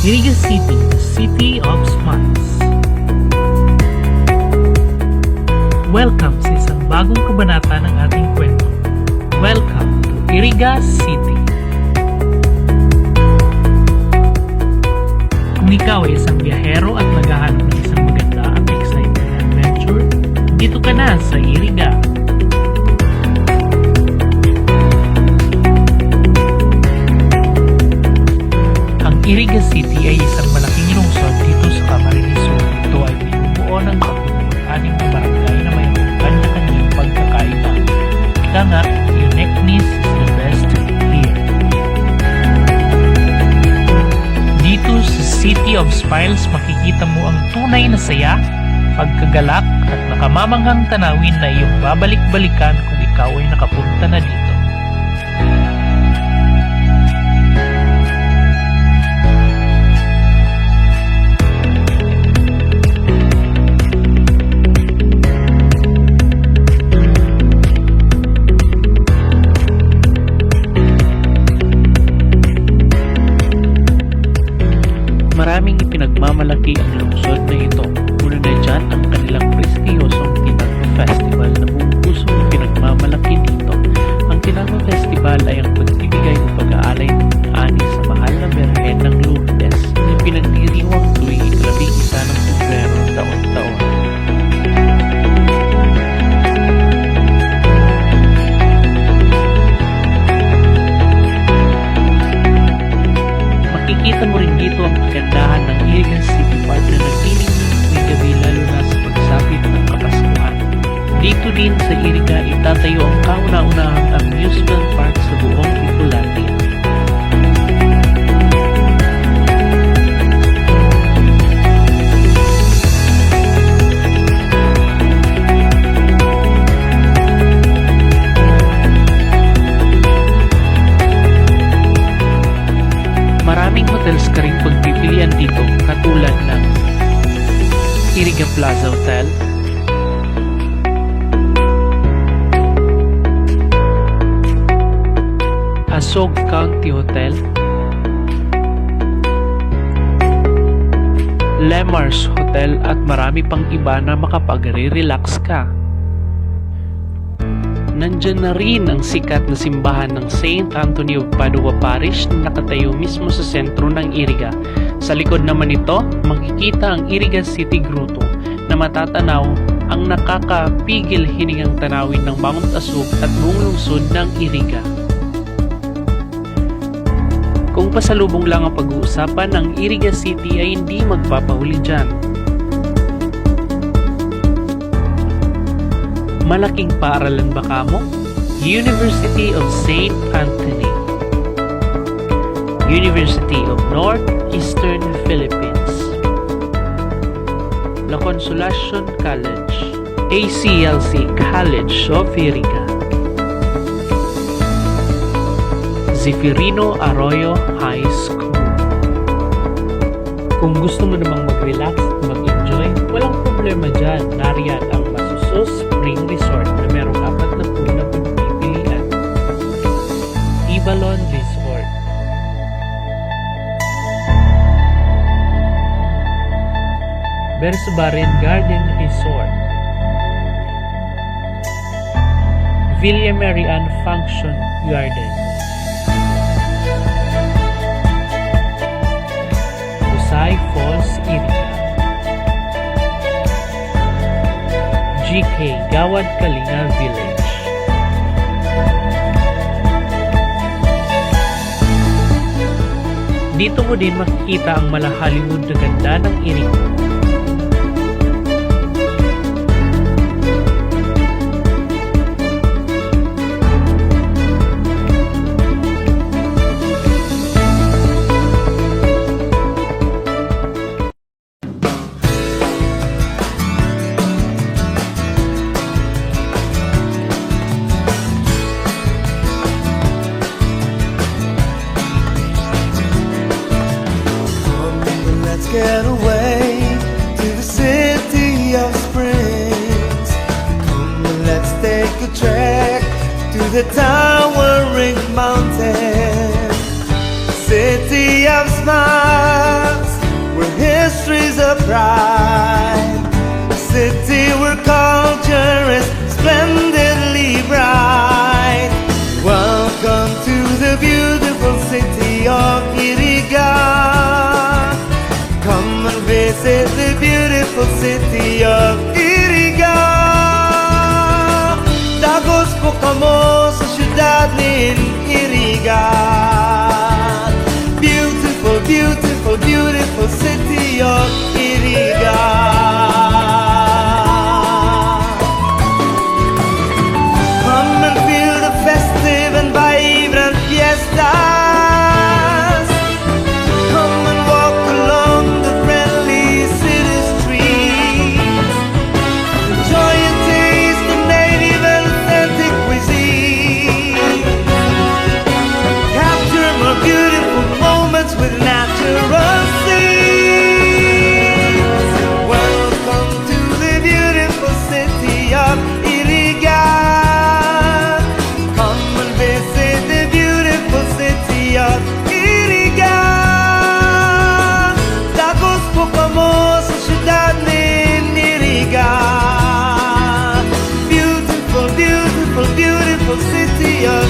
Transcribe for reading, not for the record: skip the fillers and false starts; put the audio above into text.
Iriga City, the City of Smiles. Welcome sa isang bagong kabanata ng ating kwento. Welcome to Iriga City. Kung ikaw ay isang biyahero at naghahanap ng isang maganda at exciting adventure, dito ka na sa Iriga. Iriga City ay isang malaking lungsod dito sa Camarines Sur. Ito ay binubuo ng 36 na barangay na mayroong kanya-kanyang pagkakaiba. Ika nga, uniqueness is the best here. Dito sa City of Smiles, makikita mo ang tunay na saya, pagkagalak at nakamamanghang tanawin na iyong babalik-balikan kung ikaw ay nakapunta na dito. Maraming ipinagmamalaki ang lungsod na ito. Una na dyan ang kanilang prestiyosong Tinagpo Festival na buong pusong ipinagmamalaki dito. Ang Tinagpo Festival ay ang pagbibigay o pag-aalay ng ani sa mahal na Birhen ng Lourdes na pinagdiriwang tuwing 11 ng Pebrero taon-taon. Makikita mo rin dito ang kagandahan ng Iriga City Park na nagtiling ng gabi lalo na sa pagsapit ng Kapaskuhan. Dito din sa Iriga itatayo ang kauna-unahang amusement park sa buong Bicolania. Maraming hotels ka rin pagpipilian dito katulad ng Iriga Plaza Hotel, Asog County Hotel, Lemars Hotel at marami pang iba na makapag-relax ka. Nandyan na rin ang sikat na simbahan ng Saint Anthony of Padua Parish na nakatayo mismo sa sentro ng Iriga. Sa likod naman nito, makikita ang Iriga City Grotto na matatanaw ang nakakapigil hiningang tanawin ng Mount Asog at buong lungsod ng Iriga. Kung pasalubong lang ang pag-uusapan, ang Iriga City ay hindi magpapahuli dyan. Malaking paaralan ba kamo? University of St. Anthony, University of Northeastern Philippines, La Consolacion College, ACLC College of Iriga, Zefirino Arroyo High School. Kung gusto mo namang mag-relax at mag-enjoy, walang problema dyan. Nariyan ang Masusos Spring Resort na merong 4 na pool na pagpipilian. Ibalon Resort, Bersobarin Garden Resort, Villa Marian Function Garden, Busay Falls Iriga, GK Gawad Kalinga Village. Dito mo din makikita ang mala Hollywood na ganda ng Iriga. Get away to the city of springs. Come and let's take a trek to the towering mountain. city of smiles, where history's a pride, a city where culture is splendidly bright. Welcome to the beautiful city of Iriga. Come and visit the beautiful city of Iriga. Dagos po kamo sa syudad ni Iriga. Beautiful, beautiful, beautiful city of Iriga. Come and feel the festive and vibrant fiestas. Come and walk along the friendly city streets. Enjoy a taste of native and authentic cuisine. Capture more beautiful moments with natural scenes. Welcome to the beautiful city of Iriga. Come and visit the beautiful city of Iriga. Dagos po kamo sa syudad ni Iriga. Beautiful, beautiful, beautiful city of